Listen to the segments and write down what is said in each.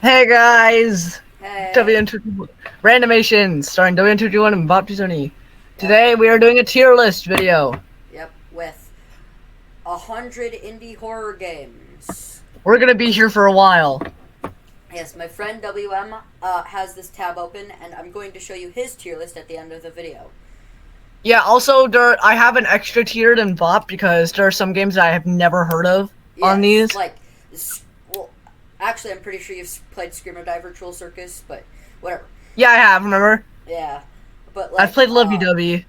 Hey guys! Hey. WN2 Randomation starring WN221 and Bob Tizoni. Yep. Today we are doing a tier list video. Yep. With 100 indie horror games. We're gonna be here for a while. Yes, my friend WM has this tab open, and I'm going to show you his tier list at the end of the video. Yeah, also I have an extra tier than Bob because there are some games that I have never heard of on Yes, these. like, well, actually, I'm pretty sure you've played Screamer Die Virtual Circus, but whatever. Yeah, I have, remember? Yeah, but I've like, played Lovey Dovey.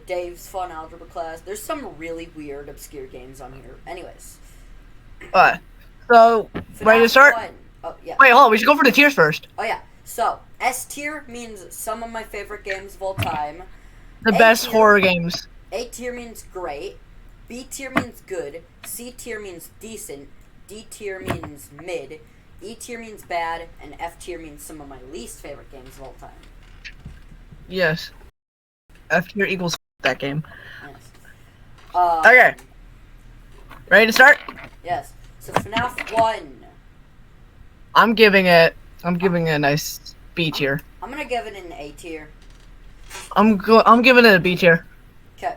Dave's Fun Algebra Class. There's some really weird, obscure games on here. Anyways, So, ready to FNAF start? 1. Oh yeah. Wait, hold on, we should go for the tiers first. Oh yeah. So S tier means some of my favorite games of all time. The A best tier horror games. A tier means great. B tier means good. C tier means decent. D tier means mid. E tier means bad, and F tier means some of my least favorite games of all time. Yes. F tier equals that game. Yes. Okay, ready to start? Yes. So FNAF 1. I'm giving it a nice B tier. I'm gonna give it an A tier. I'm giving it a B tier. Okay.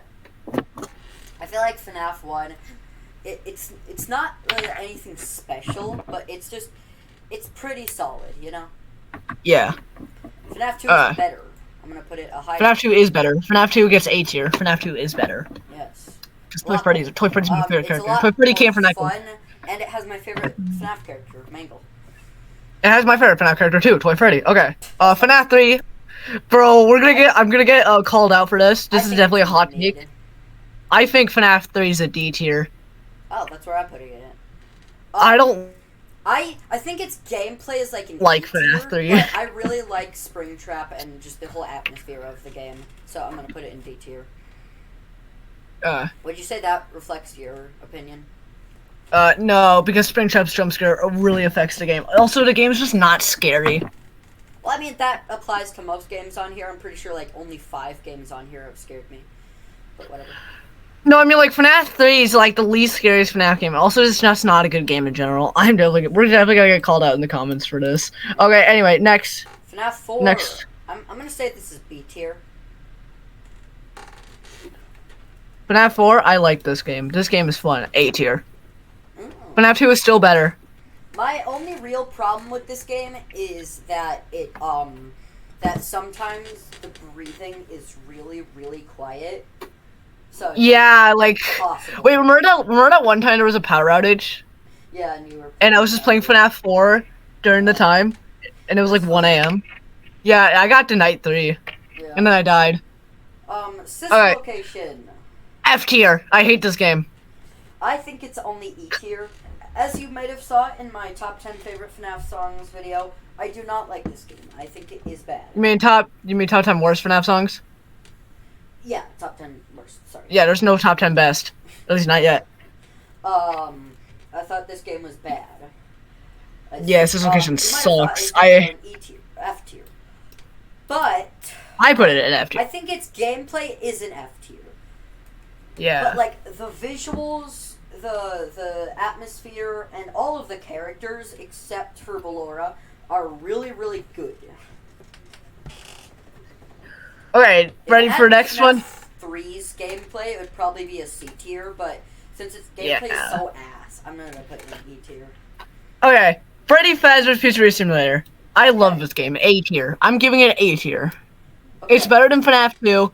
I feel like FNAF 1. It's not really anything special, but it's pretty solid, you know. Yeah. FNAF 2 Uh, is better. I'm gonna put it a high. FNAF 2 is better. FNAF 2 gets A tier. FNAF 2 is better. Yes. Because A lot more. Toy Freddy's my favorite It's a character. lot Toy Freddy more came from that game. fun, and it has my favorite FNAF character, Mangle. It has my favorite FNAF character too, Toy Freddy. Okay. FNAF 3. Bro, I'm gonna get called out for this. This is definitely a hot take. I think FNAF 3 is a D tier. Oh, that's where I'm putting it. I don't I think its gameplay is like an like E FNAF tier, 3. but I really like Springtrap and just the whole atmosphere of the game, so I'm gonna put it in D tier. Would you say that reflects your opinion? No, because Springtrap's jump scare really affects the game. Also, the game's just not scary. Well, I mean that applies to most games on here. I'm pretty sure like only 5 games on here have scared me, but whatever. No, I mean like FNAF 3 is like the least scariest FNAF game. Also, it's just not a good game in general. We're definitely gonna get called out in the comments for this. Okay, anyway, next. FNAF 4. Next. I'm gonna say this is B tier. FNAF 4, I like this game. This game is fun. A tier. Mm. FNAF 2 is still better. My only real problem with this game is that that sometimes the breathing is really, really quiet. So Yeah, like possible. wait, remember that one time there was a power outage? Yeah, and you were. And I was just playing FNAF 4 during the time, and it was like 1 a.m. Yeah, I got to night 3, Yeah. and then I died. System Alright. location. F tier. I hate this game. I think it's only E tier. As you might have saw in my top 10 favorite FNAF songs video, I do not like this game. I think it is bad. You mean top 10 worst FNAF songs? Yeah, top 10 worst. Sorry. Yeah, there's no top 10 best. At least not yet. I thought this game was bad. Yeah, System Location you might have thought sucks. it was an E tier, F tier. But I put it in F tier. I think its gameplay is an F tier. Yeah. But like the visuals, the atmosphere, and all of the characters except for Ballora are really, really good. Okay, ready for next one? 3's gameplay, it would probably be a C tier, but since its gameplay is so ass, I'm gonna put it in E tier. Okay, Freddy Fazbear's Pizzeria Simulator. I love this game. A tier. I'm giving it A tier. Okay. It's better than FNAF 2.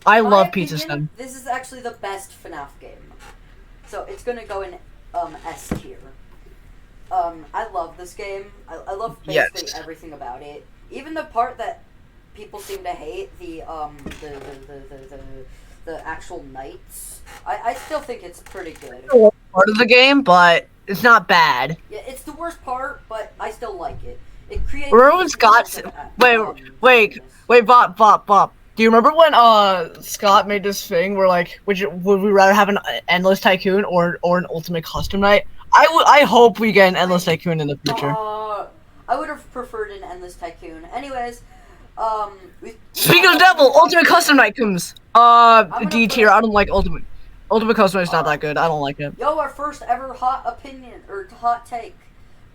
I In my love Pizza opinion, Sim. this is actually the best FNAF game. So it's gonna go in S tier. I love this game. I love basically Yes. everything about it. Even the part that people seem to hate, the actual knights. I still think it's pretty good. Part of the game, but it's not bad. Yeah, it's the worst part, but I still like it. It creates. Remember when Scott? Wait, Bob. Do you remember when Scott made this thing where like, would we rather have an endless tycoon or an ultimate custom night? I hope we get an endless tycoon in the future. I would have preferred an endless tycoon. Anyways, Speaking of the devil, ultimate custom night comes. D tier. I don't like ultimate. Ultimate custom night's not that good. I don't like it. Yo, our first ever hot opinion or hot take.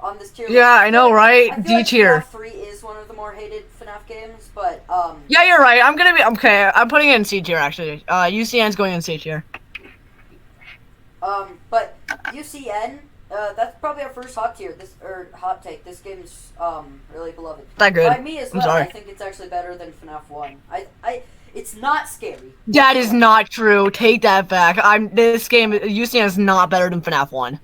on this tier. Yeah, I know, right? I feel D like tier. FNAF 3 is one of the more hated FNAF games, but Yeah, you're right. I'm gonna be okay. I'm putting it in C tier actually. UCN's going in C tier. but UCN, that's probably our first hot tier. Hot take. This game's really beloved. That good. By me as I'm well. sorry. I think it's actually better than FNAF 1. It's not scary. That is not true. Take that back. This game UCN is not better than FNAF 1.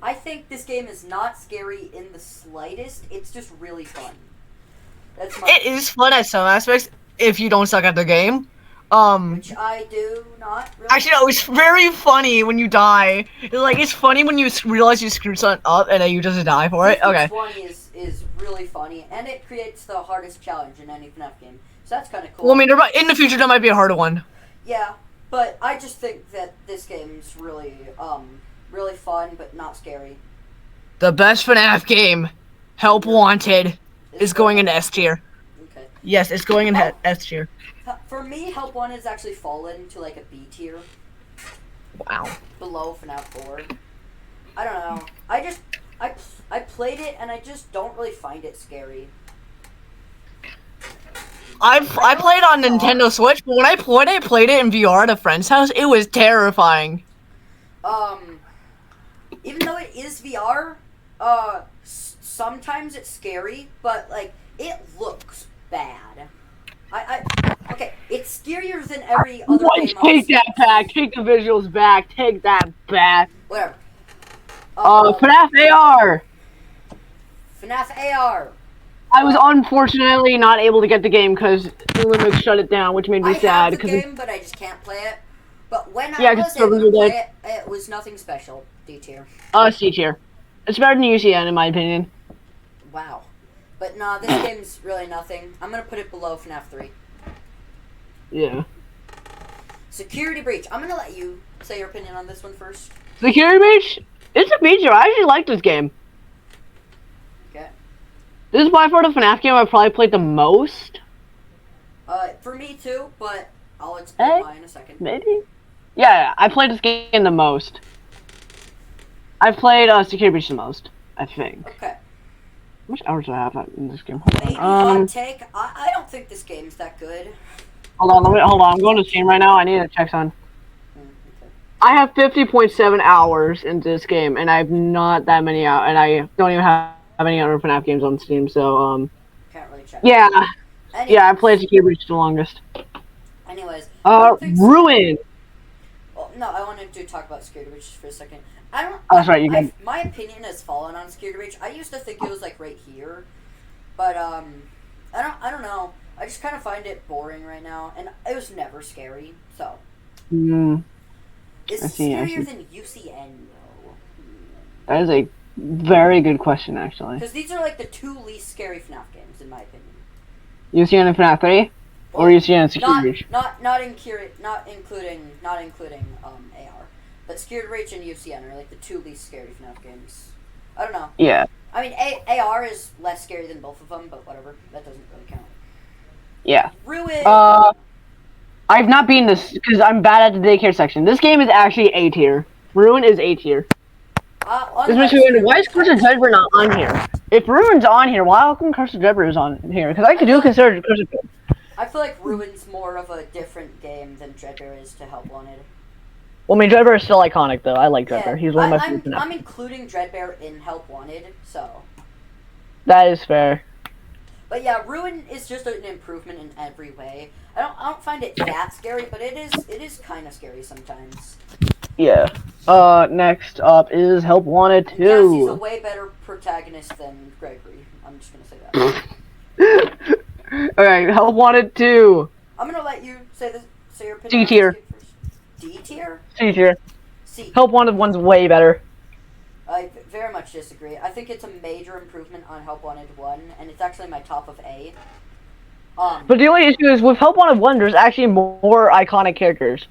I think this game is not scary in the slightest. It's just really fun. That's my. It is fun at some aspects if you don't suck at the game. Which I do not really. Actually, no, it's very funny when you die. It's funny when you realize you screwed something up and then you just die for it. Okay. 20 is really funny, and it creates the hardest challenge in any FNAF game. So that's kind of cool. Well, I mean, in the future, that might be a harder one. Yeah, but I just think that this game's really, really fun, but not scary. The best FNAF game, Help Wanted, is going in S tier. Okay. Yes, it's going in S tier. For me, Help Wanted has actually fallen to like a B tier. Wow. Below FNAF 4. I don't know. I played it and I just don't really find it scary. I played on Nintendo Switch, but when I played it in VR at a friend's house, it was terrifying. Even though it is VR, sometimes it's scary, but like it looks bad. Okay, it's scarier than every other game. Take that back. Take the visuals back. Take that back. Whatever. FNAF AR. FNAF AR. I was unfortunately not able to get the game because Olympic shut it down, which made me sad. I have the game, but I just can't play it. But when I was able to play it, it was nothing special. D tier. C tier. It's better than UCN in my opinion. Wow. But nah, this game's really nothing. I'm gonna put it below FNAF 3. Yeah. Security Breach. I'm gonna let you say your opinion on this one first. Security Breach? It's a feature. I actually like this game. Okay. This is by far the FNAF game I've probably played the most. For me too, but I'll explain why in a second. Maybe? Yeah, I played this game the most. I've played Security Breach the most, I think. Okay. How much hours do I have in this game? Maybe hot take. I don't think this game's that good. Hold on. I'm going to Steam right now. I need to check on. Okay. I have 50.7 hours into this game, and I have not that many out, and I don't even have any other FNAF games on Steam. So can't really check. Yeah. Anyways, Yeah, I played Security Breach the longest. Anyways. Ruin. Well, no, I wanted to talk about Security Breach for a second. That's right. You can. My opinion has fallen on Security Breach. I used to think it was like right here, but I don't know. I just kind of find it boring right now, and it was never scary. So. Is it scarier than UCN though? That is a very good question, actually. Because these are like the two least scary FNAF games, in my opinion. UCN and FNAF 3, or UCN and Security Breach? Not including AR, but Security Breach and UCN are like the two least scary FNAF games. I don't know. Yeah. I mean, AR is less scary than both of them, but whatever. That doesn't really count. Yeah. Ruin. I've not beaten this because I'm bad at the daycare section. This game is actually A tier. Ruin is A tier. This makes me wonder, why is Curse of Dreadbear not on here? If Ruin's on here, why how come Curse of Dreadbear is on here? Because I could do consider Curse of Dreadbear. I feel like Ruin's more of a different game than Dreadbear is to Help Wanted. Well, I mean, Dreadbear is still iconic, though. I like Dreadbear. Yeah, He's one of my favorites. I'm including Dreadbear in Help Wanted, so. That is fair. But yeah, Ruin is just an improvement in every way. I don't find it that scary, but it is kind of scary sometimes. Yeah. Next up is Help Wanted 2. Cassie's a way better protagonist than Gregory. I'm just gonna say that. Alright, Help Wanted 2. I'm gonna let you say your opinion. D tier. D tier? C tier. C. Help Wanted 1's way better. I very much disagree. I think it's a major improvement on Help Wanted 1, and it's actually my top of A. But the only issue is with Help Wanted 1, there's actually more iconic characters.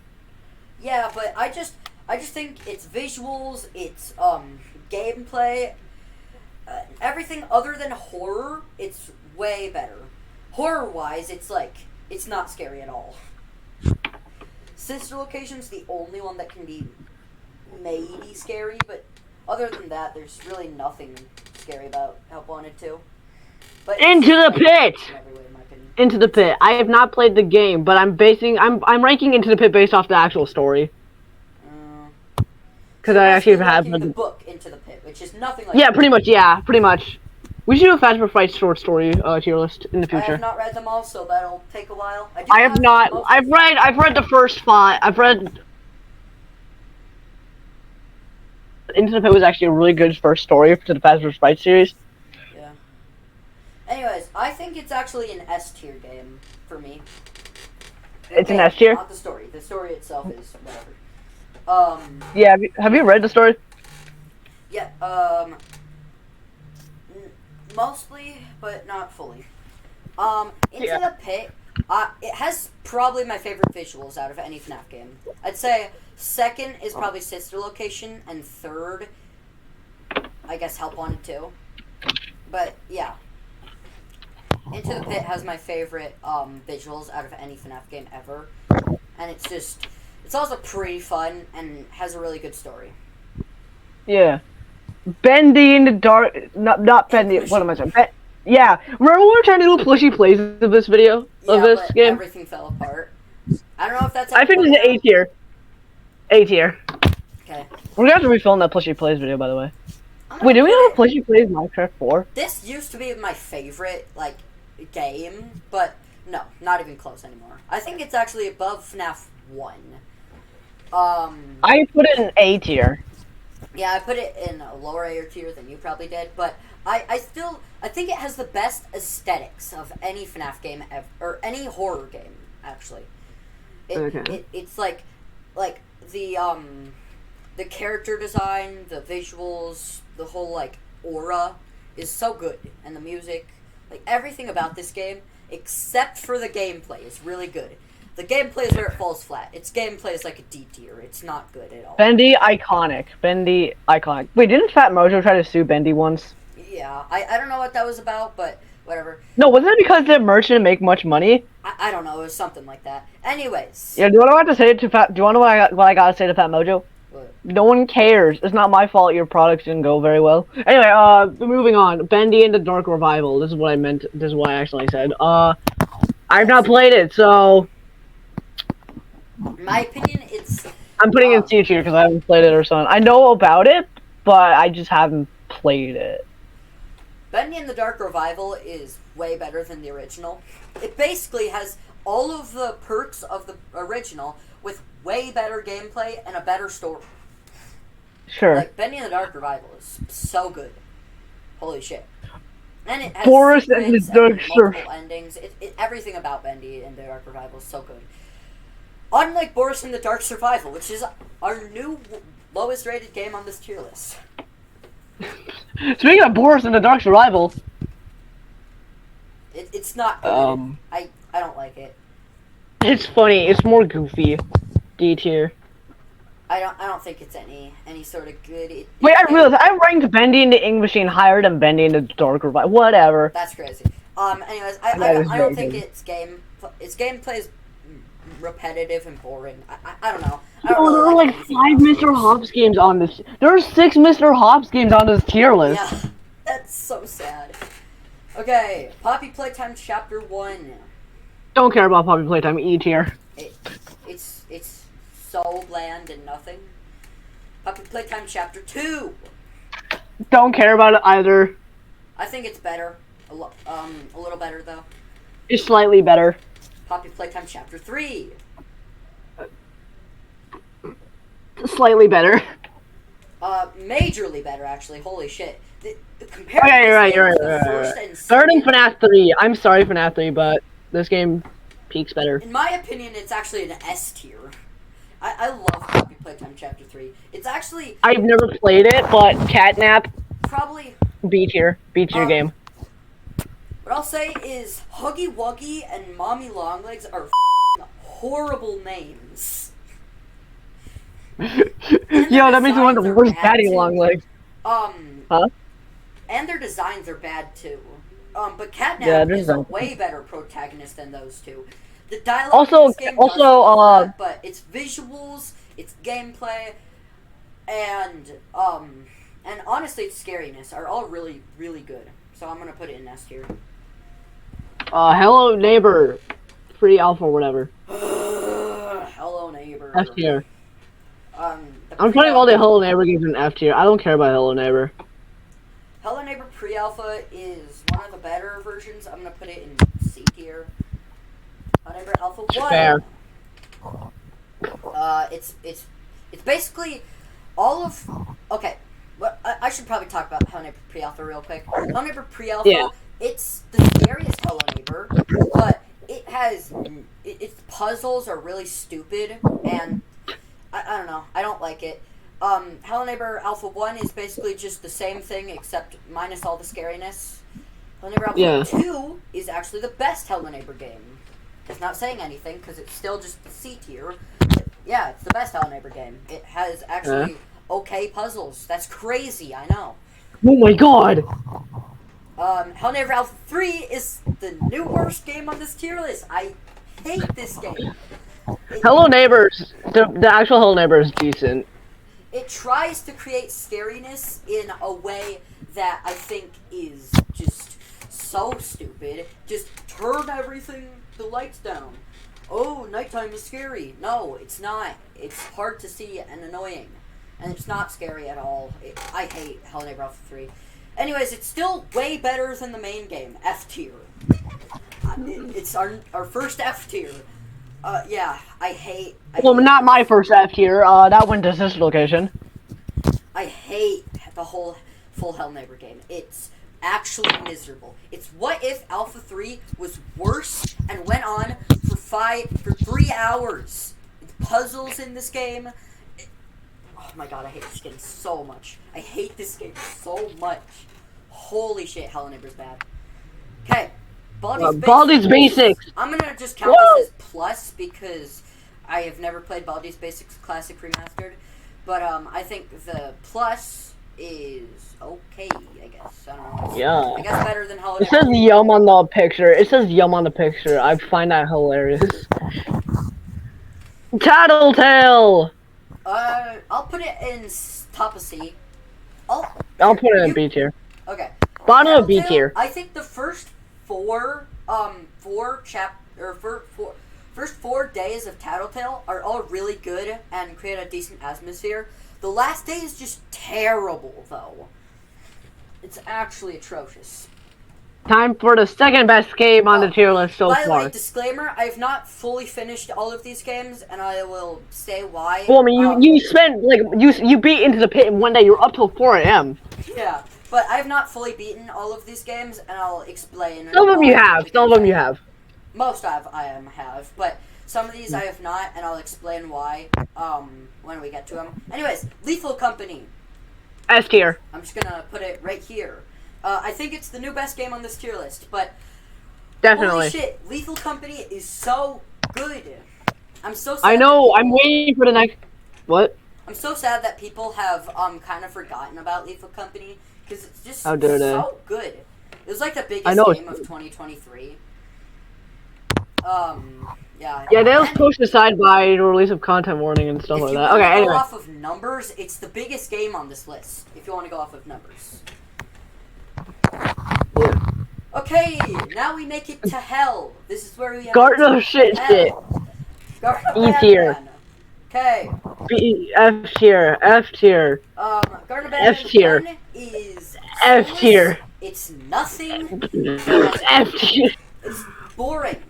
Yeah, but I just think its visuals, its gameplay, everything other than horror, it's way better. Horror-wise, it's not scary at all. Sister Location's the only one that can be maybe scary, but other than that, there's really nothing scary about Help Wanted 2. But Into the Pit! in every way, in my opinion. Into the Pit. I have not played the game, but I'm ranking Into the Pit based off the actual story. Because I actually have the book Into the Pit, which is nothing like. Yeah, pretty much. Yeah, pretty much. We should do a Fast for Fight short story tier list in the I future. have not read them all, so that'll take a while. I have not. I've read the first 5. I've read. Into the Pit was actually a really good first story to the Fast vs. Fight series. Yeah. Anyways, I think it's actually an S tier game for me. It's an S tier? Not the story. The story itself is whatever. Yeah. Have you read the story? Yeah. Mostly, but not fully. Into the Pit. It has probably my favorite visuals out of any FNAF game. I'd say second is probably Sister Location, and third, I guess Help Wanted 2. But yeah, Into the Pit has my favorite visuals out of any FNAF game ever, and it's also pretty fun and has a really good story. Yeah. Bendy in the dark. Not Bendy. What am I saying? Yeah. Remember when we were trying to do plushy plays of this video of this but game? everything fell apart. I don't know if that's. I think it's an A tier. A tier. Okay. We're gonna have to refilm that plushy plays video, by the way. Wait, do we have a plushy plays Minecraft 4? This used to be my favorite game, but no, not even close anymore. I think it's actually above FNAF 1. I put it in A tier. Yeah, I put it in a lower A tier than you probably did, but I think it has the best aesthetics of any FNAF game ever, or any horror game actually. It's like the character design, the visuals, the whole aura is so good, and the music, everything about this game except for the gameplay is really good. The gameplay is where it falls flat. Its gameplay is like a D tier. It's not good at all. Bendy iconic. Wait, didn't Fat Mojo try to sue Bendy once? Yeah, I don't know what that was about, but whatever. No, wasn't it because the merch didn't make much money? I don't know. It was something like that. Anyways. Yeah, do you want to have to say it to Fat? Do you want to know what I gotta say to Fat Mojo? What? No one cares. It's not my fault your products didn't go very well. Anyway, moving on. Bendy and the Dark Revival. This is what I meant. This is what I actually said. I've not played it, so. In my opinion, it's. I'm putting it in C tier because I haven't played it or something. I know about it, but I just haven't played it. Bendy and the Dark Revival is way better than the original. It basically has all of the perks of the original with way better gameplay and a better story. Sure. Bendy and the Dark Revival is so good. Holy shit. And it has Boris and the Dark multiple endings. Everything about Bendy and the Dark Revival is so good. Unlike Boris and the Dark Survival, which is our new lowest rated game on this tier list. Speaking of Boris and the Dark Survival, it's not good. I don't like it. It's funny. It's more goofy. D tier. I don't think it's any sort of good. Wait, I realized I ranked Bendy and the Ink Machine higher than Bendy and the Dark Revival. Whatever. That's crazy. Anyways, I don't think its gameplay is repetitive and boring. I don't know. There are like 5 Mr. Hops games on this. There are 6 Mr. Hops games on this tier list. Yeah, that's so sad. Okay, Poppy Playtime Chapter 1. Don't care about Poppy Playtime. E tier. It's so bland and nothing. Poppy Playtime Chapter 2. Don't care about it either. I think it's better. A little better though. It's slightly better. Poppy Playtime Chapter 3. Slightly better. Majorly better actually. Holy shit. Compared Okay, you're right. Third and FNAF 3. I'm sorry, FNAF 3, but this game peaks better. In my opinion, it's actually an S tier. I love Poppy Playtime Chapter 3. It's actually... I've never played it, but Catnap... Probably... B tier. B tier game. What I'll say is Huggy Wuggy and Mommy Longlegs are horrible names. Yo, that makes me wonder, where's Daddy Longlegs? Huh? And their designs are bad too. But Catnap is a way better protagonist than those two. The dialogue in this game doesn't but its visuals, its gameplay, and and honestly, its scariness are all really, really good. So I'm gonna put it in S tier. Hello Neighbor, free alpha or whatever. Hello Neighbor. F tier. The I'm putting all the Hello Neighbor games in F tier. I don't care about Hello Neighbor. Hello Neighbor pre-alpha is one of the better versions. I'm gonna put it in C tier. Hello Neighbor Alpha 1. Fair. It's basically all of. Okay, well, I should probably talk about Hello Neighbor pre-alpha real quick. Hello Neighbor pre-alpha. Yeah. It's the scariest Hello Neighbor, but it has its puzzles are really stupid, and I don't know. I don't like it. Hello Neighbor Alpha 1 is basically just the same thing except minus all the scariness. Hello Neighbor Alpha Yeah. 2 is actually the best Hello Neighbor game. It's not saying anything because it's still just the C tier. But yeah, it's the best Hello Neighbor game. It has actually okay puzzles. That's crazy, I know. Oh my god! Hello Neighbor Alpha 3 is the new worst game on this tier list. I hate this game. Hello Neighbors, the actual Hello Neighbor is decent. It tries to create scariness in a way that I think is just so stupid. Just turn the lights down. Oh, nighttime is scary. No, it's not. It's hard to see and annoying. And it's not scary at all. I hate Hello Neighbor Alpha 3. Anyways, it's still way better than the main game, F tier. It's our first F tier. Yeah, I hate Well, not my first F tier. That went to Sister Location. I hate the whole full Hell Neighbor game. It's actually miserable. It's what if Alpha 3 was worse and went on for 3 hours. The puzzles in this game. Oh my god, I hate this game so much. I hate this game so much. Holy shit, Hell Neighbor's bad. Okay, Baldi's Basics. I'm gonna just count this as plus because I have never played Baldi's Basics Classic Remastered. But I think the plus is okay, I guess. I don't know. Yeah. I guess better than Hello It says yum on the picture. It says yum on the picture. I find that hilarious. Tattletale! I'll put it in top of C. I'll put it in B tier. Okay. Bottom of B Tattletale, tier. I think the first first 4 days of Tattletale are all really good and create a decent atmosphere. The last day is just terrible, though. It's actually atrocious. Time for the second best game on the tier list so By the far. way, disclaimer, I have not fully finished all of these games, and I will say why. Well, I mean, you spent, like, you beat Into the Pit in one day. You're up till 4 a.m. Yeah, but I have not fully beaten all of these games, and I'll explain. Some of them you have. Some of them you have. Most I have, but some of these I have not, and I'll explain why when we get to them. Anyways, Lethal Company. S tier. I'm just gonna put it right here. I think it's the new best game on this tier list, but Definitely. holy shit, Lethal Company is so good. I'm so sad. I know. I'm waiting for the next. What? I'm so sad that people have kind of forgotten about Lethal Company because it's just How dare they? so good. It was like the biggest I know game of 2023. Yeah. Yeah, they was pushed aside by the release of content warning and stuff If like you that. want Okay, to go anyway. off of numbers, it's the biggest game on this list. If you want to go off of numbers. Yeah. Okay, now we make it to hell. This is where we have Garden to of shit hell. shit. Garden of E tier. Batman. Okay. F tier. F tier. Garden of F Batman tier. 1 is F soulless. tier. It's nothing. F tier. It's boring.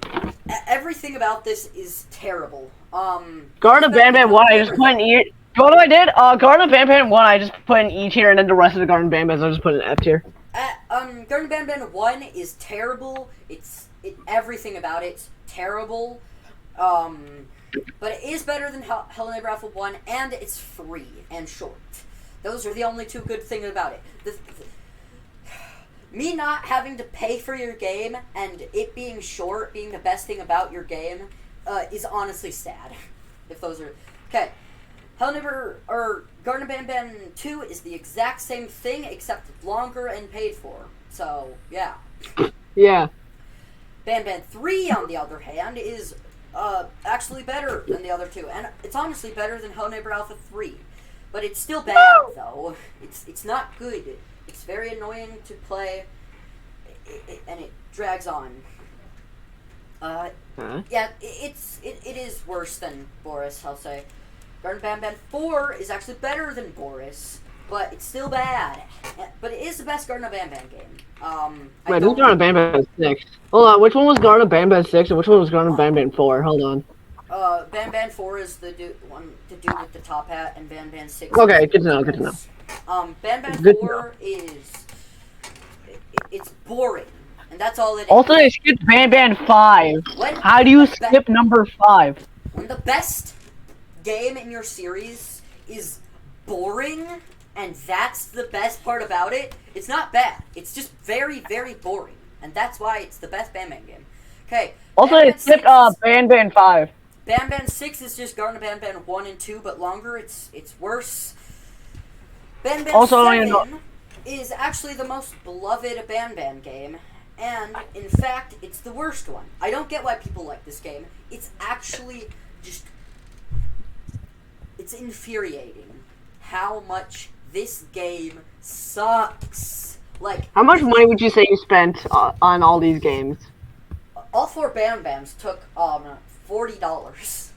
Everything about this is terrible. Garden of Banban 1, I just put in E. You know what I did? Garden of Banban 1, I just put in E tier, and then the rest of the Garden of Banbans, I just put in F tier. Garden of Banban 1 is terrible. Everything about it's terrible. But it is better than Hello Neighbor Alpha 1, and it's free and short. Those are the only two good things about it. Me not having to pay for your game and it being short being the best thing about your game is honestly sad. If those are... Okay. Hello Neighbor, or Garden of Banban 2 is the exact same thing except longer and paid for. So, yeah. Yeah. Banban 3, on the other hand, is actually better than the other two. And it's honestly better than Hello Neighbor Alpha 3. but it's still bad though. It's not good. It's very annoying to play, and it drags on. Yeah, it is worse than Boris, I'll say. Garden Banban 4 is actually better than Boris, but it's still bad. But it is the best Garden Banban game. Wait, this is Garden Banban 6. Hold on, which one was Garden Banban 6 and which one was Garden Banban 4? Hold on. Banban 4 is the dude with the top hat, and Banban 6 Okay, is good to know, good to know. Banban Good to 4 is... It's boring, and that's all it is. Also, they skipped Banban 5. When How do you skip number 5? When the best game in your series is boring, and that's the best part about it, it's not bad. It's just very, very boring, and that's why it's the best Banban game. Okay. Also, they skipped Banban 5. Banban 6 is just Garden Banban 1 and 2, but longer. It's worse. Banban Also, 7 is actually the most beloved Banban game, and in fact, it's the worst one. I don't get why people like this game. It's actually just... It's infuriating how much this game sucks. Like, How much money would you say you spent on all these games? all 4 Banbans took $40,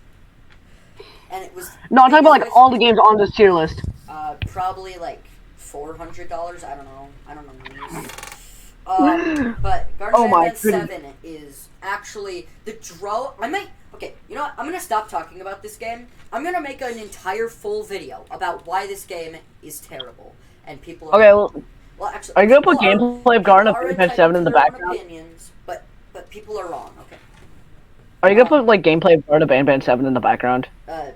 and it was... No, I'm talking about like all the games on this tier list. Probably like $400. I don't know. But Garden Oh my Banban 7 is actually the draw. Okay, you know what? I'm gonna stop talking about this game. I'm gonna make an entire full video about why this game is terrible, and people. Okay, well, actually, are you gonna put people gameplay of Garden are Banban entitled 7 in to the their own background? Opinions, but people are wrong. Okay. Are you gonna put like gameplay of Garden Banban 7 in the background?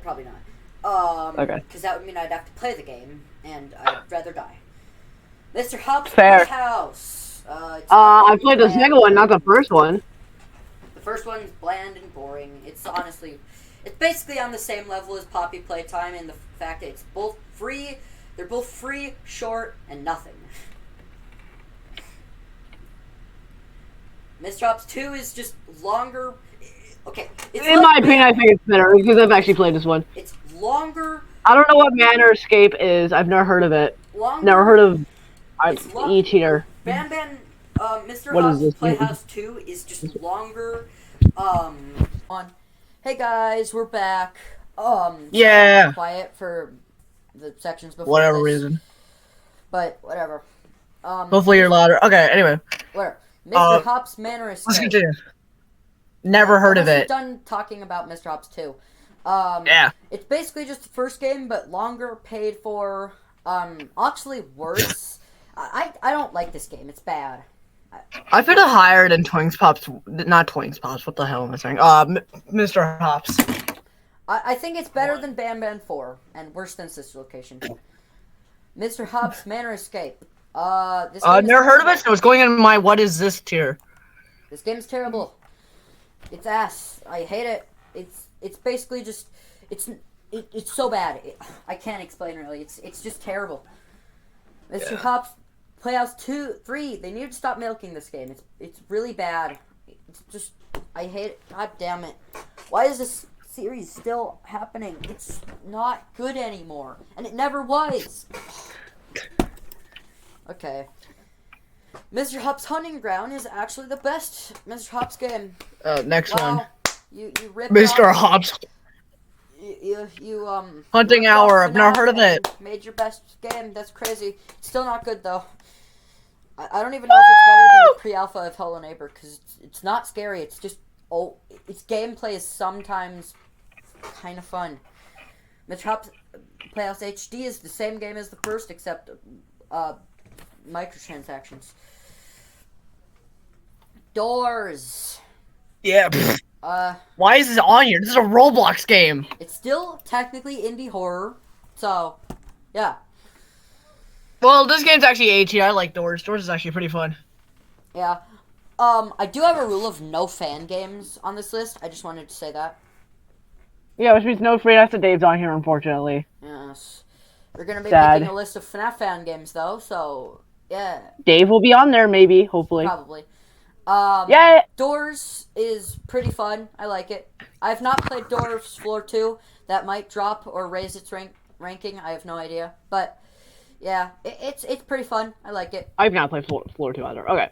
Probably not. Okay. Because that would mean I'd have to play the game, and I'd rather die. Mr. Hop's Fair. Playhouse. I played the second one, not the first one. The first one's bland and boring. It's basically on the same level as Poppy Playtime in the fact that it's both free. They're both free, short, and nothing. Mr. Hops 2 is just longer. Okay. In my opinion, I think it's better because I've actually played this one. It's longer. I don't know what Manor Escape is. I've never heard of it. Longer. Never heard of It's E-tier. Banban, Mr. What is Hops this? Playhouse 2 is just longer. Hey guys, we're back. Yeah. Quiet for the sections before Whatever this, reason. but whatever. Hopefully you're louder. Okay, anyway. Whatever. Mr. Hops Manor Let's Escape. continue. Never heard of Almost it. Done talking about Mr. Hops 2. Yeah. It's basically just the first game, but longer, paid for. Actually worse. I don't like this game. It's bad. I feel higher than Twinks Pops. Not Twinks Pops. What the hell am I saying? Mr. Hops. I think it's better than Banban 4 and worse than Sister Location. Mr. Hops Manor Escape. This game Never heard of it. So it's going in my what is this tier. This game's terrible. It's ass. I hate it. It's basically just it's so bad. I can't explain really. It's just terrible. Mr. Hops Playhouse 3. They need to stop milking this game. It's really bad. It's just I hate it. God damn it. Why is this series still happening? It's not good anymore, and it never was. Okay. Mr. Hops Hunting Ground is actually the best Mr. Hops game. Next one. You ripped Mr. off- Hops. You Hunting ripped off Hour. I've never heard of FNAF it. and made your best game. That's crazy. Still not good though. I don't even know if it's better than the pre-alpha of Hello Neighbor because it's not scary. It's just its gameplay is sometimes kind of fun. Mr. Hops Playhouse HD is the same game as the first except microtransactions. Doors. Yeah. Why is this on here? This is a Roblox game. It's still technically indie horror, so yeah. Well, this game's actually AT. I like Doors. Doors is actually pretty fun. Yeah. I do have a rule of no fan games on this list. I just wanted to say that. Yeah, which means no free after Dave's on here, unfortunately. Yes. We're gonna be Sad. making a list of FNAF fan games though, so yeah, Dave will be on there, maybe, hopefully. probably. Yeah. Doors is pretty fun. I like it. I've not played Doors Floor 2. That might drop or raise its rank ranking. I have no idea, but yeah, it's pretty fun. I like it. I've not played Floor 2 either. Okay.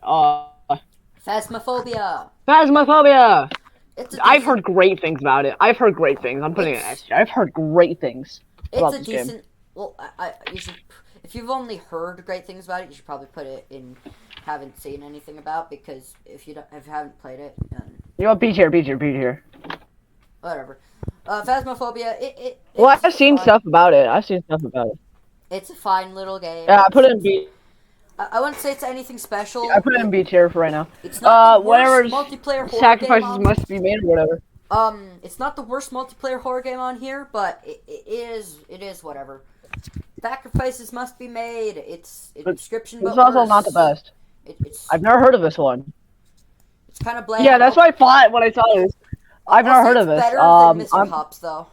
Phasmophobia. Phasmophobia. I've Decent, heard great things about it. I've heard great things. I'm putting it It's- S tier. I've heard great things about It's a this game. decent. Well, you should. If you've only heard great things about it, you should probably put it in. Haven't seen anything about, because if you haven't played it, then You know what? B tier. whatever. Phasmophobia. Well, It's I've seen fun. stuff about it. I've seen stuff about it. It's a fine little game. Yeah, I put it in B. I wouldn't say it's anything special. I put it in B tier for right now. It's not the whatever worst multiplayer horror sacrifices game on, must be made or whatever. It's not the worst multiplayer horror game on here, but it is whatever. Sacrifices must be made. It's Inscription, but It's also worse. not the best. It's I've never heard of this one. it's kind of bland. Yeah, that's what I thought when I saw this. I've I'll never say heard it's of this. Better than Mr. I'm- Hops, though.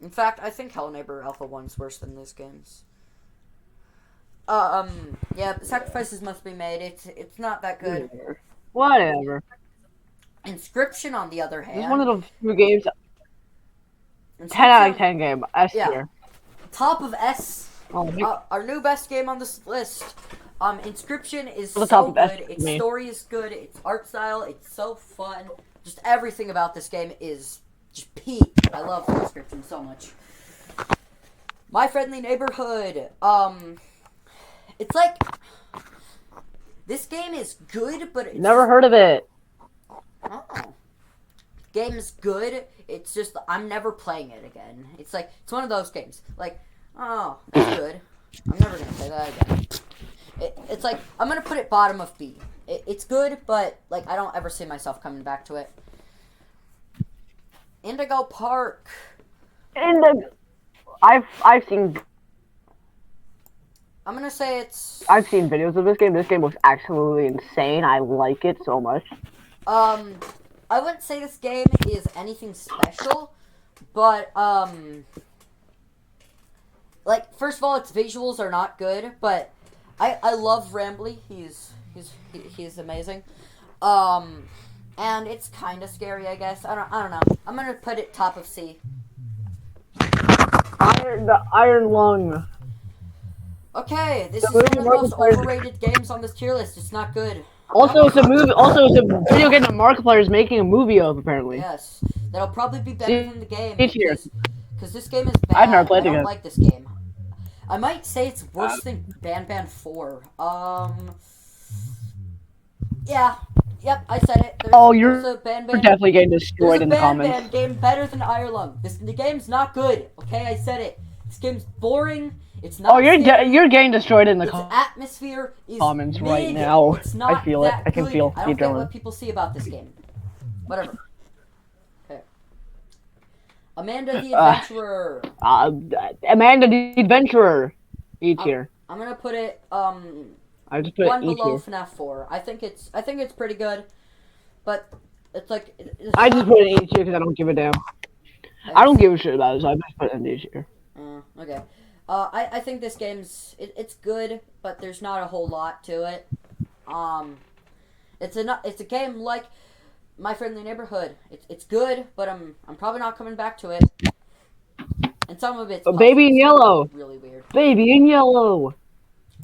In fact, I think Hell Neighbor Alpha 1's worse than this game's. Yeah, sacrifices must be made. It's not that good. Whatever. Inscription, on the other hand, This is one of the few games. 10 Inscription, out of 10 game. S Yeah. tier. top of S. Oh, Our new best game on this list. Inscription is The so top of S good. for Its me. story is good. Its art style. It's so fun. Just everything about this game is just peak. I love Inscription so much. My Friendly Neighborhood. It's like this game is good, but it's never heard of it. Oh. Game is good. It's just I'm never playing it again. It's like it's one of those games. Like, oh, it's good. I'm never gonna play that again. It's like I'm gonna put it bottom of B. It's good, but like I don't ever see myself coming back to it. Indigo Park. I've seen I'm gonna say it's videos of this game. This game looks absolutely insane. I like it so much. I wouldn't say this game is anything special, but like first of all, its visuals are not good, but I love Rambly. He's amazing. And it's kind of scary, I guess. I don't know. I'm gonna put it top of C. The Iron Lung. Okay, this The is one of movie the most Markiplier's- overrated games on this tier list. It's not good. Also, it's a movie. Also, it's a video game that Markiplier is making a movie of. Apparently. Yes, that'll probably be better than the game C tier. because this game is bad. I've never played I it don't yet. like this game. I might say it's worse than Ban 4. Yeah. Yep, I said it. You're there's a Ban We're definitely getting There's destroyed a in the Ban comments. game better than Irelung. The game's not good. Okay, I said it. This game's boring. It's not. Oh, you're scary. you're getting destroyed in the Its atmosphere is comments right mid. now. It's not I feel it. that I can good. feel I the don't get adrenaline. what people see about this game. Whatever. Okay. Amanda the Adventurer. Amanda the Adventurer. E tier. I'm gonna put it I just put one it E below tier. FNAF 4. I think it's pretty good, but it's like it's I just not- put it in E tier because I don't give a damn. I don't give a shit about it, so I just put it in E tier. Okay. I think this game's it's good, but there's not a whole lot to it. It's a game like My Friendly Neighborhood. It's good, but I'm probably not coming back to it. And some of it's Baby in Yellow. really weird. Baby in Yellow.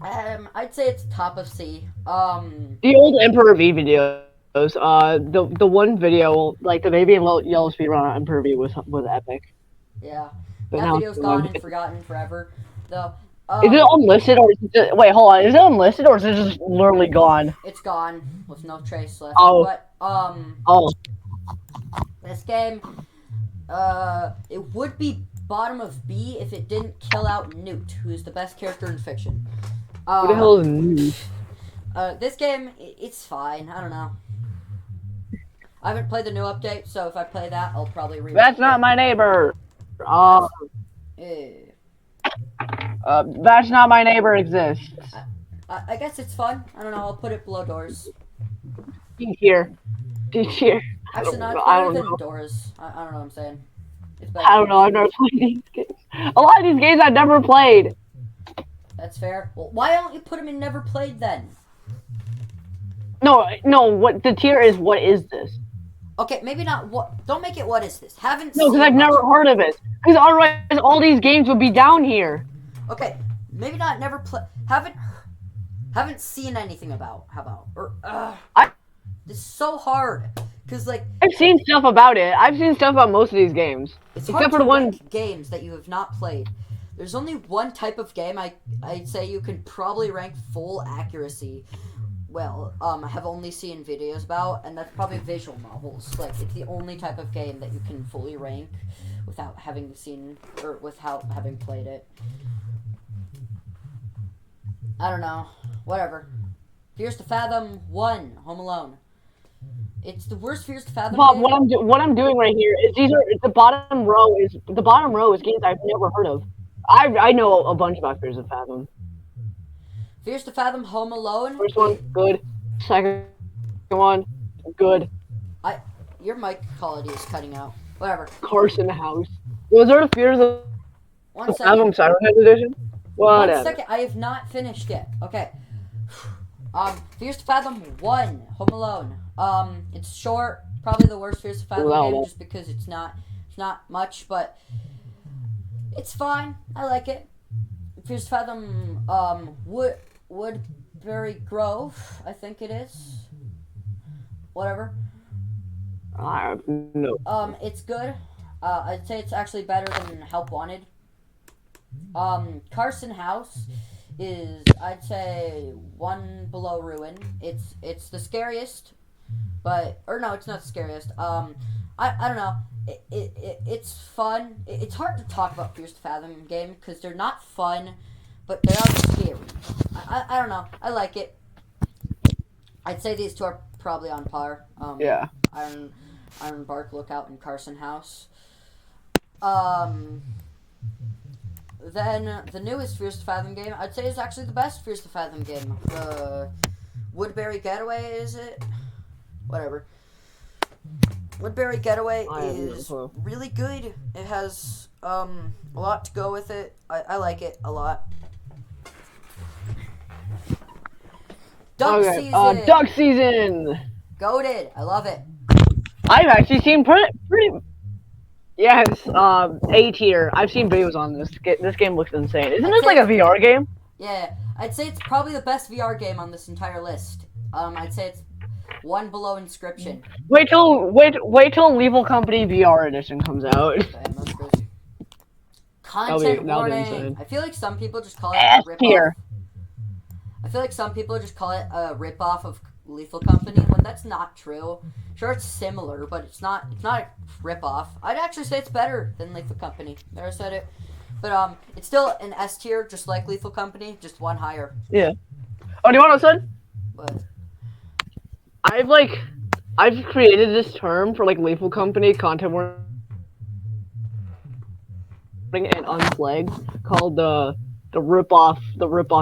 I'd say it's top of C. The old Emperor V videos. The one video, like the Baby in Yellow speedrun on Emperor V was epic. Yeah. But That now video's it's gone gone. and forgotten forever, though. Is it unlisted or is it just, wait? Hold on. Is it unlisted or is it just literally gone? It's gone with no trace left. Oh. But Oh, this game, it would be bottom of B if it didn't kill out Newt, who's the best character in fiction. who the hell is new? This game, it's fine. I don't know. I haven't played the new update, so if I play that, I'll probably read. That's not my neighbor. That's not my neighbor exists. I guess it's fun. I don't know. I'll put it below Doors. D tier. D tier. Actually, no, it's I better don't than know. Doors. I don't know what I'm saying. It's better I don't than know. I've Doors. never played these games. A lot of these games I've never played. That's fair. Well, why don't you put them in never played then? No. What the tier is? What is this? Okay, maybe not what. Don't make it. What is this? Haven't. No, because seen I've never much. heard of it. Because otherwise, all these games would be down here. Okay, maybe not. Never play. Haven't seen anything about. How about? Or this is so hard. Cause like I've seen stuff about it. I've seen stuff about most of these games, it's except hard for to the one. rank games that you have not played. There's only one type of game I'd say you can probably rank full accuracy. Well, I have only seen videos about, and that's probably visual novels. Like, it's the only type of game that you can fully rank without having seen, or without having played it. I don't know. Whatever. Fears to Fathom 1, Home Alone. It's the worst Fears to Fathom Bob, game. what I'm doing right here is the bottom row is games I've never heard of. I know a bunch about Fears of Fathom. Fears to Fathom Home Alone. First one, good. Second one, good. Your mic quality is cutting out. Whatever. Carson House. Was there a Fears of 1 second. Fathom Cyberhead edition? 1 Whatever. second. I have not finished yet. Okay. Fears to Fathom 1, Home Alone. It's short. Probably the worst Fears to Fathom Wow. game, just because it's not much, but it's fine. I like it. Fears to Fathom Woodbury Grove, I think it is. Whatever. I have no. It's good. I'd say it's actually better than Help Wanted. Carson House is, I'd say, one below Ruin. It's the scariest, or no, it's not the scariest. I don't know. It's fun. It's hard to talk about Fears to Fathom game because they're not fun, but they are scary. I don't know. I like it. I'd say these two are probably on par. Yeah. Iron Bark Lookout and Carson House. Then the newest Fears to Fathom game, I'd say is actually the best Fears to Fathom game. The Woodbury Getaway, is it? Whatever. Woodbury Getaway is really good. It has a lot to go with it. I like it a lot. Duck Season. Duck Season. Goated. I love it. I've actually seen pretty. Yes, A tier. I've seen videos on this. This game looks insane. Isn't this like a VR game? Yeah, I'd say it's probably the best VR game on this entire list. I'd say it's one below Inscription. Wait till Lethal Company VR edition comes out. Content that'll be warning. insane. I feel like some people just call it a S rip-off. tier. I feel like some people just call it a rip-off of Lethal Company when that's not true. Sure, it's similar, but it's not a rip-off. I'd actually say it's better than Lethal Company. There, I said it. But it's still an S tier, just like Lethal Company, just one higher. Yeah. Oh, do you want to know, son? But I've created this term for like Lethal Company content warning and Unflagged called the rip-off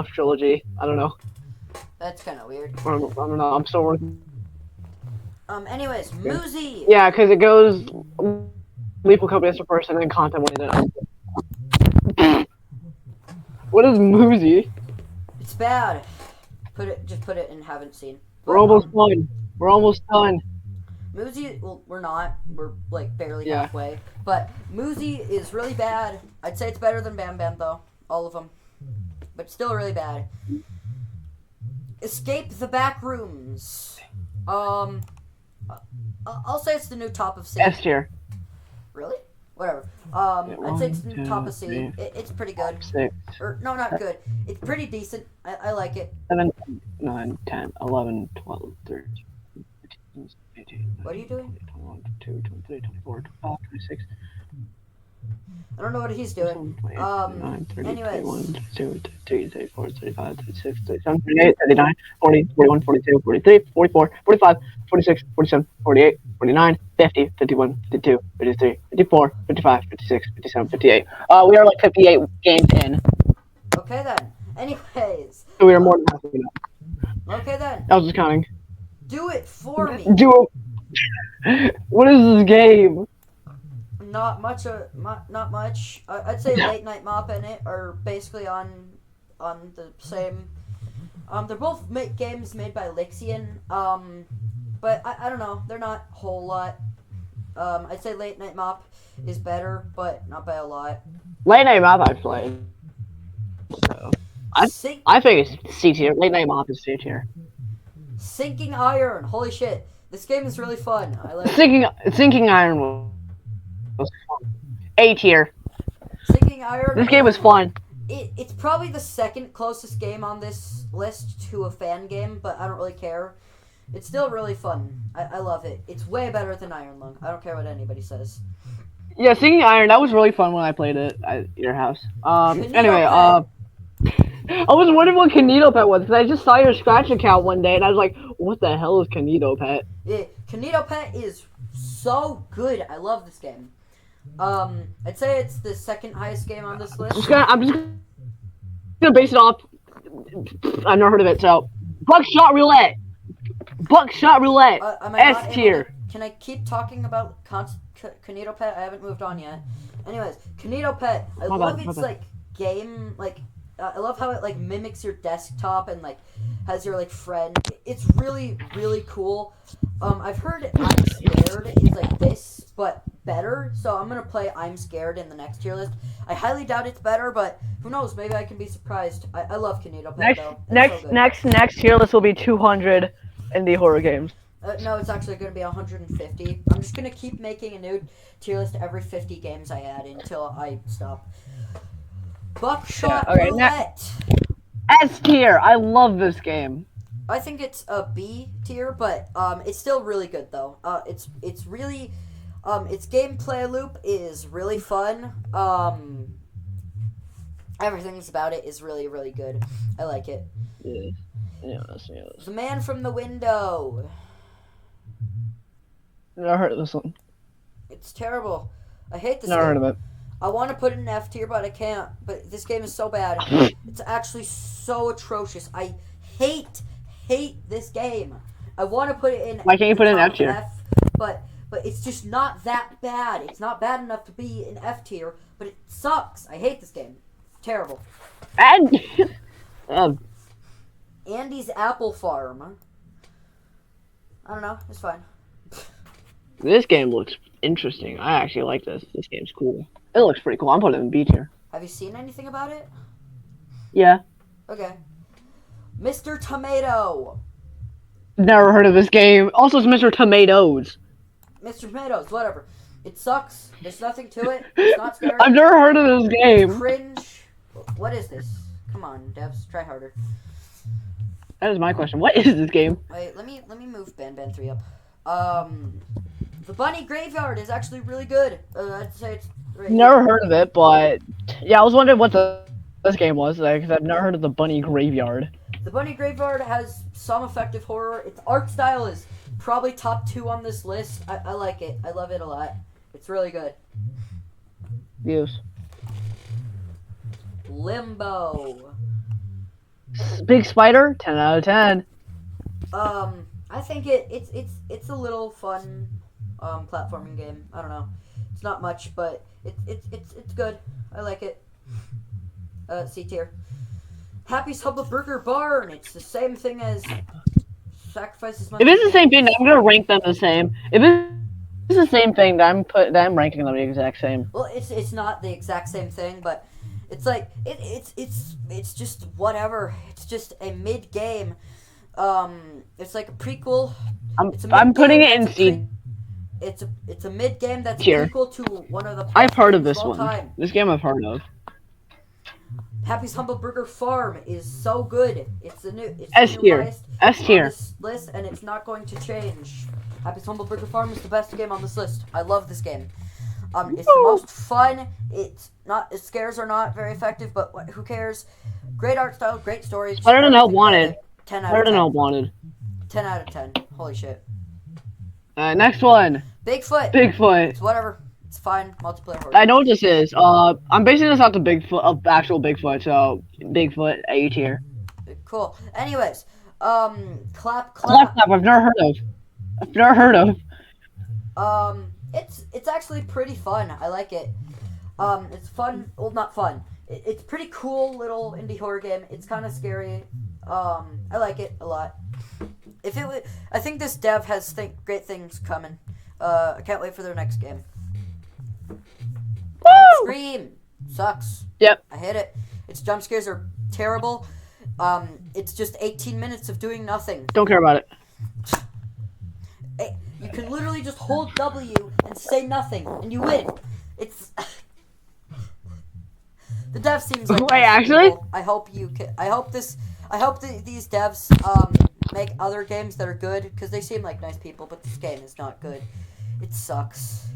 trilogy. I don't know. that's kind of weird. I don't know. I'm still working. Anyways, Muzi. Yeah, because it goes Lethal Company as a person and content warning. What is Muzi? It's bad. Just put it in haven't seen. We're almost done. We're almost done. Muzi, well, we're not. We're like barely Yeah. halfway. But Muzi is really bad. I'd say it's better than Bam Bam though. All of them. But still really bad. Escape the Backrooms. I'll say it's the new top of C. S tier. Really? Whatever. I'd say it's the new top of C. It's pretty good. 6, Or no, not good. It's pretty decent. I like it. 7, 9, 10, 11, 12, 13, 14, 15, What are you doing? 21, 22, 23, 24, 25, 26. I don't know what he's doing. 29, 30, anyways. 31, 32, 33, 34, 35, 36, 37, 38, 39, 40, 41, 42, 43, 44, 45, 46, 47, 48, 49, 50, 51, 52, 53, 54, 55, 56, 57, 58. We are like 58 games in. Okay then. Anyways. So we are more than halfway done. Okay then. I was just counting. Do it for me. Do it. What is this game? Not much. Not much. I'd say Late Night Mop and it are basically on the same. They're both games made by Lixian. but I don't know. They're not a whole lot. I'd say Late Night Mop is better, but not by a lot. Late Night Mop I've played. So Sink, I think it's C tier. Late Night Mop is C tier. Sinking Iron. Holy shit. This game is really fun. I like it. Sinking Iron was fun. A tier. Sinking Iron. This game was fun. It's probably the second closest game on this list to a fan game, but I don't really care. It's still really fun. I love it. It's way better than Iron Lung. I don't care what anybody says. Yeah, Sinking Iron, that was really fun when I played it at your house. Anyway, I was wondering what Kanito Pet was, because I just saw your Scratch account one day, and I was like, what the hell is Kanito Pet? Yeah, Kanito Pet is so good. I love this game. I'd say it's the second highest game on this list. I'm just gonna base it off. I've never heard of it, so Buckshot Roulette. Buckshot Roulette. Am I not S able tier. to- Can I keep talking about Kanito Pet? I haven't moved on yet. Anyways, Kanito Pet. I My love bad, my its bad. like game. Like I love how it like mimics your desktop and like has your like friend. It's really really cool. I've heard I'm Scared is like this but better. So I'm gonna play I'm Scared in the next tier list. I highly doubt it's better, but who knows? Maybe I can be surprised. I love Kanito Pet though. It's so good. Next tier list will be 200 indie horror games. No, it's actually going to be 150. I'm just going to keep making a new tier list every 50 games I add until I stop. Buckshot Yeah, okay, Roulette. S tier. I love this game. I think it's a B tier, but it's still really good though. It's really its gameplay loop is really fun. Everything about it is really really good. I like it. Yes. The Man from the Window. Never heard of this one. It's terrible. I hate this Never game. heard of it. I want to put it in F tier, but I can't. But this game is so bad. It's actually so atrocious. I hate this game. I want to put it in. Why can't you put it in top F tier? But it's just not that bad. It's not bad enough to be in F tier, but it sucks. I hate this game. Terrible. And Andy's Apple Farm. I don't know. It's fine. this game looks interesting. I actually like this. This game's cool. It looks pretty cool. I'm putting it in B tier. Have you seen anything about it? Yeah. Okay. Mr. Tomato. Never heard of this game. Also, it's Mr. Tomatoes. Mr. Tomatoes, whatever. It sucks. There's nothing to it. It's not scary. I've never heard of this game. Cringe. What is this? Come on, devs, try harder. That is my question. What is this game? Wait, let me move Ben 3 up. The Bunny Graveyard is actually really good. I'd say it's right Never here. heard of it, but yeah, I was wondering what this game was, because I've never heard of the Bunny Graveyard. The Bunny Graveyard has some effective horror. Its art style is probably top 2 on this list. I like it. I love it a lot. It's really good. Yes. Limbo. Big Spider, 10 out of 10. I think it's a little fun platforming game. I don't know. It's not much, but it's good. I like it. C tier. Happy's Humble Burger Barn. It's the same thing as Sacrifices. If it's the same thing, I'm gonna rank them the same. If it's the same thing, then I'm ranking them the exact same. Well, it's not the exact same thing, but it's like it's just whatever. It's just a mid game. It's like a prequel. I'm putting it in C. It's a mid game that's Tier. a prequel to one of the. I've heard of games this all one. time. This game I've heard of. Happy's Humble Burger Farm is so good. It's the new. It's S the new tier. highest S on tier. this list, and it's not going to change. Happy's Humble Burger Farm is the best game on this list. I love this game. It's the most fun. It's not. Its scares are not very effective, but who cares? Great art style, great story. Better than Help everything about Wanted. it. 10 out Better of than 10. Help Wanted. 10 out of 10. Holy shit. Next one. Bigfoot. Bigfoot. It's whatever. It's fine. Multiplayer horror. I know what this is. I'm basing this off the Bigfoot, of actual Bigfoot. So Bigfoot A tier. Cool. Anyways, Clap. Clap. I've never heard of. It's actually pretty fun. I like it. It's fun. Well, not fun. It's pretty cool little indie horror game. It's kind of scary. I like it a lot. If it would, I think this dev has great things coming. I can't wait for their next game. Woo! Scream sucks. Yep. I hate it. Its jump scares are terrible. It's just 18 minutes of doing nothing. Don't care about it. You can literally just hold W and say nothing, and you win. It's the dev seems like Wait, nice actually? people. I hope you can. I hope these devs make other games that are good because they seem like nice people, but this game is not good. It sucks.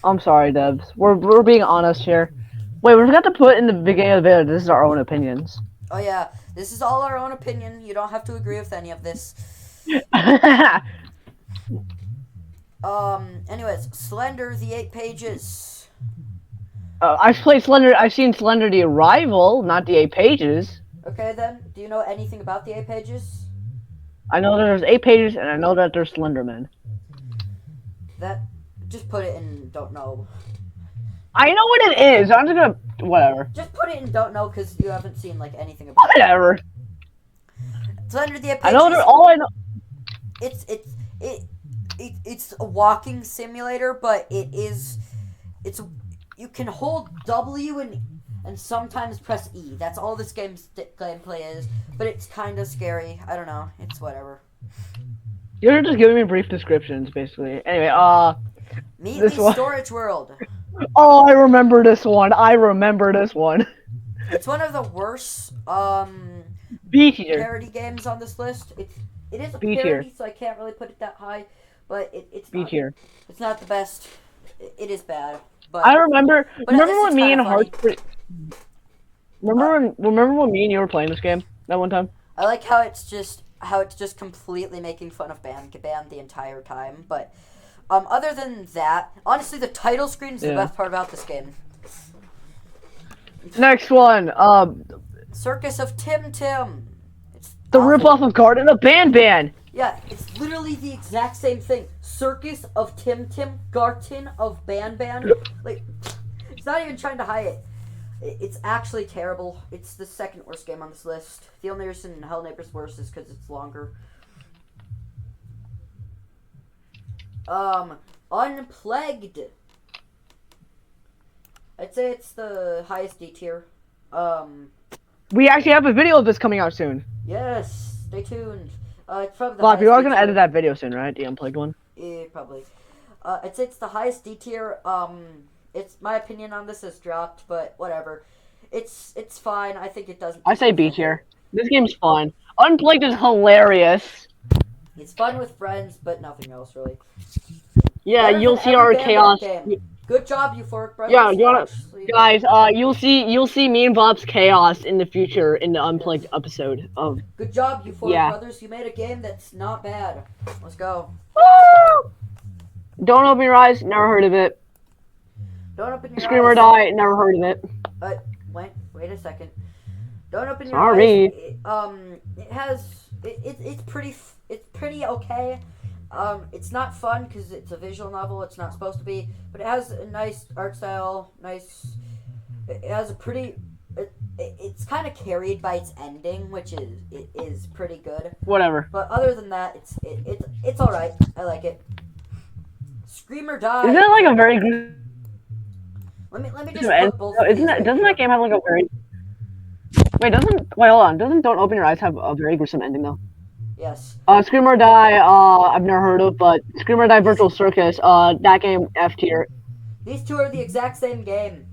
I'm sorry, Debs. We're being honest here. Wait, we forgot to put in the beginning of the video. This is our own opinions. Oh yeah, this is all our own opinion. You don't have to agree with any of this. Anyways, Slender, the 8 pages. I've played Slender. I've seen Slender the Arrival, not the 8 pages. Okay then, do you know anything about the 8 pages? I know that there's 8 pages, and I know that there's Slenderman. That, just put it in don't know. I know what it is. I'm just gonna whatever. Just put it in don't know because you haven't seen like anything about it. Whatever. Slender, the 8 pages. I know all I know. It's a walking simulator, but it's you can hold W and sometimes press E. That's all this game's gameplay is, but it's kind of scary. I don't know. It's whatever. You're just giving me brief descriptions, basically. Anyway, Meet this the one. Storage World. Oh, I remember this one. I remember this one. It's one of the worst B tier. parody games on this list. It is a B parody, tier. so I can't really put it that high, but it's B not, tier. it's not the best. It is bad. But I remember. But at Remember least when it's me kinda and Hearts? Remember when me and you were playing this game that one time? I like how it's just completely making fun of band the entire time. But other than that, honestly, the title screen is the Yeah. best part about this game. Next one. Circus of Tim Tim. It's The awful. ripoff of Garden of Ban. Yeah, it's literally the exact same thing. Circus of Tim Tim, Garten of Ban. Like, it's not even trying to hide it. It's actually terrible. It's the second worst game on this list. The only reason Hell Neighbors worse is because it's longer. Unplagued. I'd say it's the highest D tier. We actually have a video of this coming out soon. Yes, stay tuned. It's probably the Bob, you highest are gonna D tier. edit that video soon, right? The unplugged one. Yeah, probably. I'd say it's the highest D tier. It's my opinion on this has dropped, but whatever. It's fine. I think it doesn't. I say B tier. This game's fun. Unplugged is hilarious. It's fun with friends, but nothing else really. Yeah, Better you'll than see every our Ban chaos. game. Good job, Euphoric Brothers. Yeah, you wanna, Actually, guys. You'll see me and Bob's chaos in the future in the unplugged episode of. Good job, Euphoric Yeah. Brothers. You made a game that's not bad. Let's go. Woo! Don't open your eyes. Never heard of it. Don't open your Scream or eyes. Die. Never heard of it. Wait a second. Don't open your Sorry. eyes. It's pretty okay. It's not fun because it's a visual novel. It's not supposed to be, but it has a nice art style. It has a pretty. It's kind of carried by its ending, which is pretty good. Whatever. But other than that, it's all right. I like it. Scream or Die. Isn't it like a very good? Let me just put both. of Isn't these that? Doesn't that game have like a very? Wait, hold on. Doesn't Don't Open Your Eyes have a very gruesome ending though? Yes. Scream or Die. I've never heard of, but Scream or Die Virtual Circus. That game F tier. These two are the exact same game.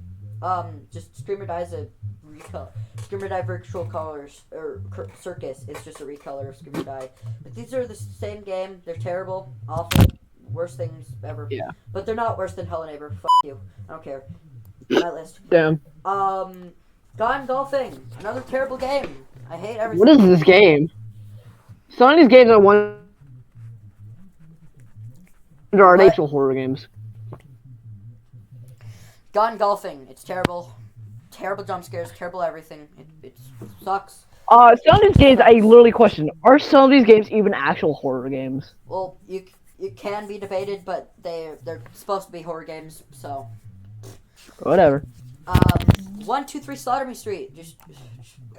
Just Scream or Die is a recolor. Scream or Die Virtual Colors or Circus is just a recolor of Scream or Die. But these are the same game. They're terrible, awful, worst things ever. Yeah. But they're not worse than Hello Neighbor. F you. I don't care. My list. Damn. Gone Golfing. Another terrible game. I hate everything. What is this game? Some of these games are there are What? actual horror games. Gone Golfing. It's terrible. Terrible jump scares. Terrible everything. It sucks. Some of these games I literally question: are some of these games even actual horror games? Well, you can be debated, but they're supposed to be horror games, so. Whatever. 123 Slaughter Me Street. Just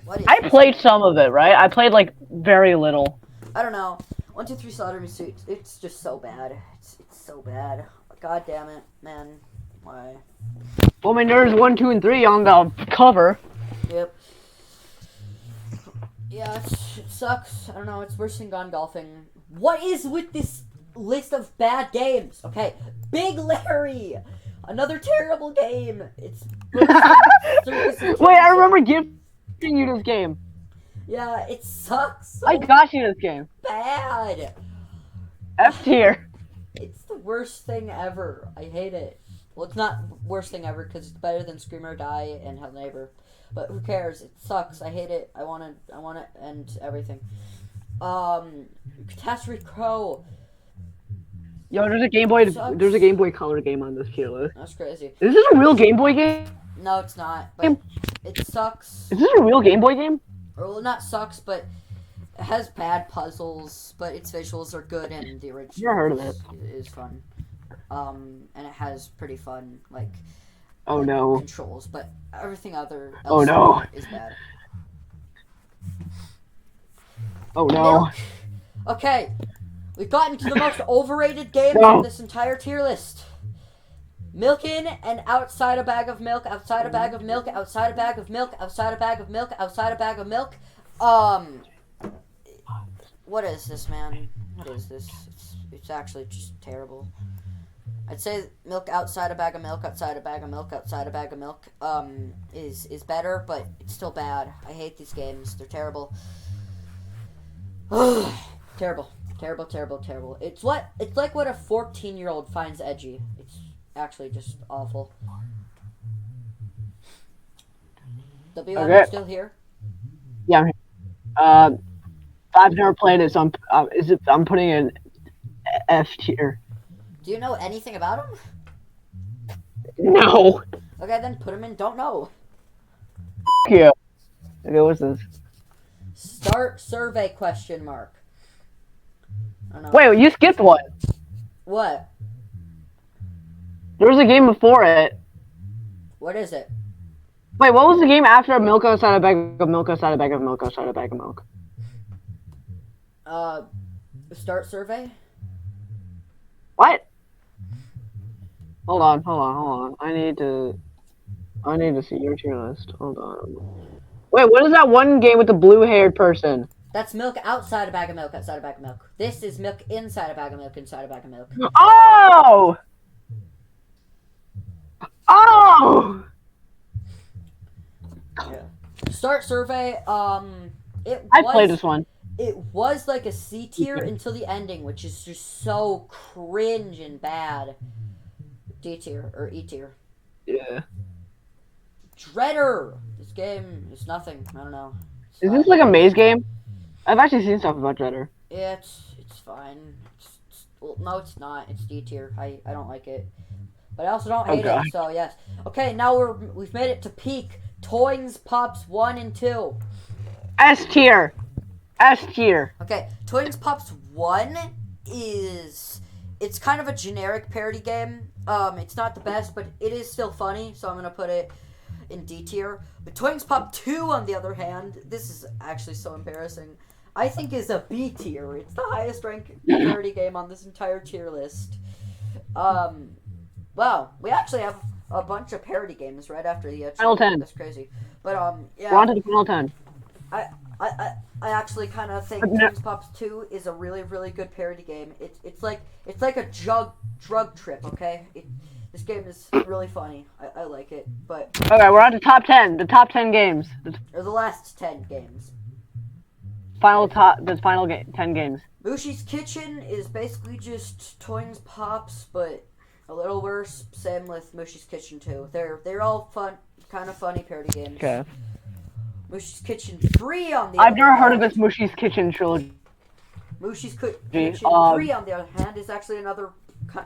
what is I this? played some of it, right? I played like very little. I don't know. 123 Slaughter Me Street. It's just so bad. It's so bad. God damn it, man. Why? Well, I mean, there's 1, 2, and 3 on the cover. Yep. Yeah, it sucks. I don't know. It's worse than Gone Golfing. What is with this list of bad games? Okay, Big Larry. Another terrible game. It's Wait, I remember gifting you this game. Yeah, it sucks. So I got you this game. bad. F tier. It's the worst thing ever. I hate it. Well, it's not worst thing ever because it's better than Scream or Die and Hell Neighbor. But who cares? It sucks. I hate it. I want to end everything. Catastrophe Crow. Yo, there's a Game Boy. Sucks. There's a Game Boy Color game on this tier list. That's crazy. Is this a real Game Boy game? No, it's not. But it sucks. Is this a real Game Boy game? Or, well, not sucks, but it has bad puzzles. But its visuals are good, and the original Never heard of it. is fun. And it has pretty fun Oh no. controls, but everything else Oh, no. is bad. Oh no. Milk. Okay, we've gotten to the most overrated games No. on this entire tier list. Milking and outside a bag of milk, outside a bag of milk, outside a bag of milk, outside a bag of milk, outside a bag of milk. What is this, man? What is this? It's actually just terrible. I'd say milk outside a bag of milk, outside a bag of milk, outside a bag of milk, is better, but it's still bad. I hate these games. They're terrible. Terrible. Terrible, terrible, terrible. It's like what a 14-year-old finds edgy. It's actually just awful. WM, Okay. you still here? Yeah, I'm here. I've never played it, so I'm putting in F tier. Do you know anything about him? No. Okay, then put him in don't know. F you. Okay, what's this? Start survey question mark. I don't know. Wait, you skipped one. What? There was a game before it. What is it? Wait, what was the game after milk outside a bag of milk outside a bag of milk outside a bag of milk? Start survey? What? Hold on. I need to see your tier list. Hold on. Wait, what is that one game with the blue-haired person? That's milk outside a bag of milk, outside a bag of milk. This is milk inside a bag of milk, inside a bag of milk. Oh! Oh! Yeah. Start survey, I played this one. It was like a C tier until the ending, which is just so cringe and bad. D tier or E tier. Yeah. Dreader. This game is nothing. I don't know. It's Is fine. this like a maze game? I've actually seen stuff about Dreader. Yeah, it's fine. Well, no, it's not. It's D tier. I don't like it, but I also don't hate God. it. So yes. Okay, now we've made it to peak. Toys Pops 1 and 2. S tier. S tier. Okay, Toys Pops 1 it's kind of a generic parody game. It's not the best, but it is still funny, so I'm gonna put it in D tier. But Toys Pop 2, on the other hand, this is actually so embarrassing. I think is a B tier. It's the highest ranked parody game on this entire tier list. Wow, we actually have a bunch of parody games right after the Final 10. That's crazy. But yeah. We're on to the final 10. I actually kind of think No. Toys Pops 2 is a really, really good parody game. It's like a drug trip. Okay, this game is really funny. I like it, but Okay, we're on to top 10. The top 10 games. or the last 10 games. The final 10 games. Mushi's Kitchen is basically just Toys Pops, but a little worse. Same with Mushi's Kitchen 2. They're all fun, kind of funny parody games. Okay. Mushi's Kitchen 3 on the I've other never heard of hand- this Mushi's Kitchen trilogy. Mushi's Kitchen 3, on the other hand, is actually another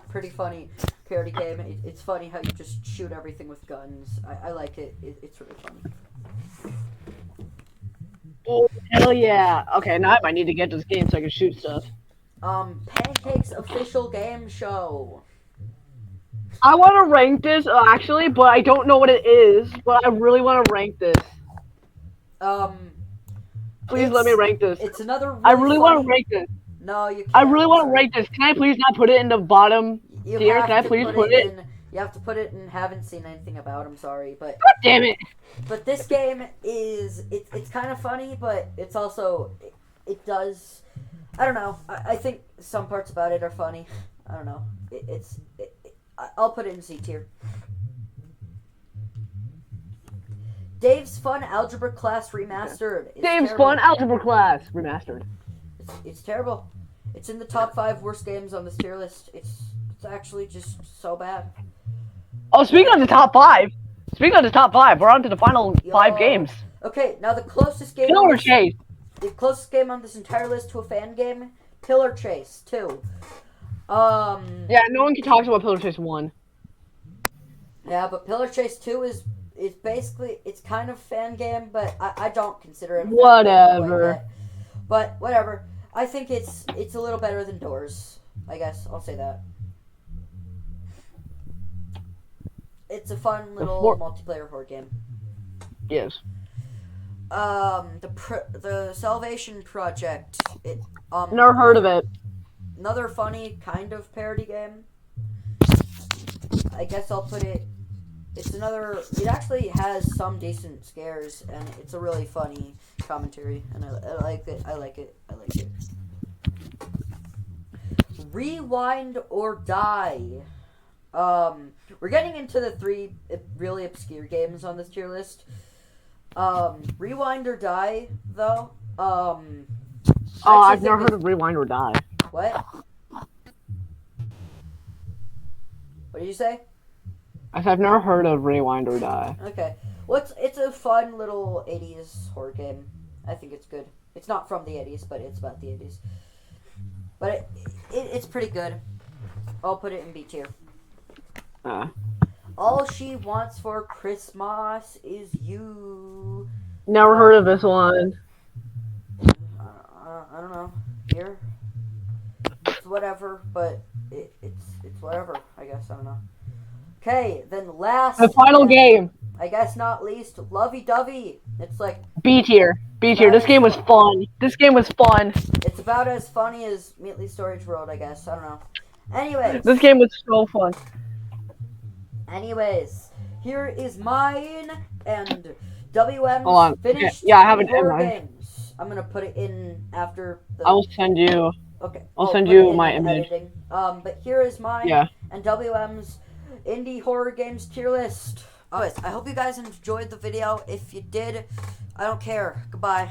pretty funny parody game. It's funny how you just shoot everything with guns. I like it. It's really funny. Oh, hell yeah. Okay, now I might need to get this game so I can shoot stuff. Pancake's official game show. I want to rank this actually, but I don't know what it is. But I really want to rank this. Please let me rank this. It's another. Really I really want to funny- rank this. No, you can't. I really want to Sorry. rank this. Can I please not put it in the bottom You tier? have Can I to please put it? in. You have to put it in. Haven't seen anything about. I'm sorry, but God damn it! this game is it's kind of funny, but it's also it does. I don't know. I think some parts about it are funny. I don't know. I'll put it in C tier. Dave's Fun Algebra Class Remastered. It's Dave's terrible. Fun Algebra Class remastered. It's terrible. It's in the top 5 worst games on this tier list. It's actually just so bad. Oh, speaking of the top 5, we're on to the final 5 games. Okay, now the closest game. Pillar Chase. The closest game on this entire list to a fan game, Pillar Chase 2. Yeah, no one can talk about Pillar Chase 1. Yeah, but Pillar Chase 2 is basically, it's kind of fan game, but I don't consider it a fan game Whatever. like that. But whatever. I think it's a little better than Doors. I guess I'll say that. It's a fun little multiplayer horror game. Yes. The Salvation Project. Never heard of it. Another funny kind of parody game. I guess I'll put it. It's another. It actually has some decent scares, and it's a really funny commentary, and I like it. I like it. I like it. Rewind or Die. We're getting into the 3 really obscure games on this tier list. Rewind or Die, though. I've never heard of Rewind or Die. What? What did you say? I said I've never heard of Rewind or Die. Okay. Well, it's a fun little 80s horror game. I think it's good. It's not from the 80s, but it's about the 80s. But it's pretty good. I'll put it in B tier. All She Wants for Christmas Is You. Never heard of this one. I don't know. Here. It's whatever, but it's whatever, I guess. I don't know. Okay, then last. The final game. I guess not least, Lovey Dovey. It's like. B tier. B tier. This game was fun. It's about as funny as Meatly Storage World, I guess. I don't know. Anyways. This game was so fun. Anyways, here is mine and WM's Hold on. finished Yeah, I have it in horror mind. games. I'm gonna put it in after the. I will send you. Okay. I'll send put you it in my the image. editing. But here is mine Yeah. and WM's indie horror games tier list. Anyways, I hope you guys enjoyed the video. If you did, I don't care. Goodbye.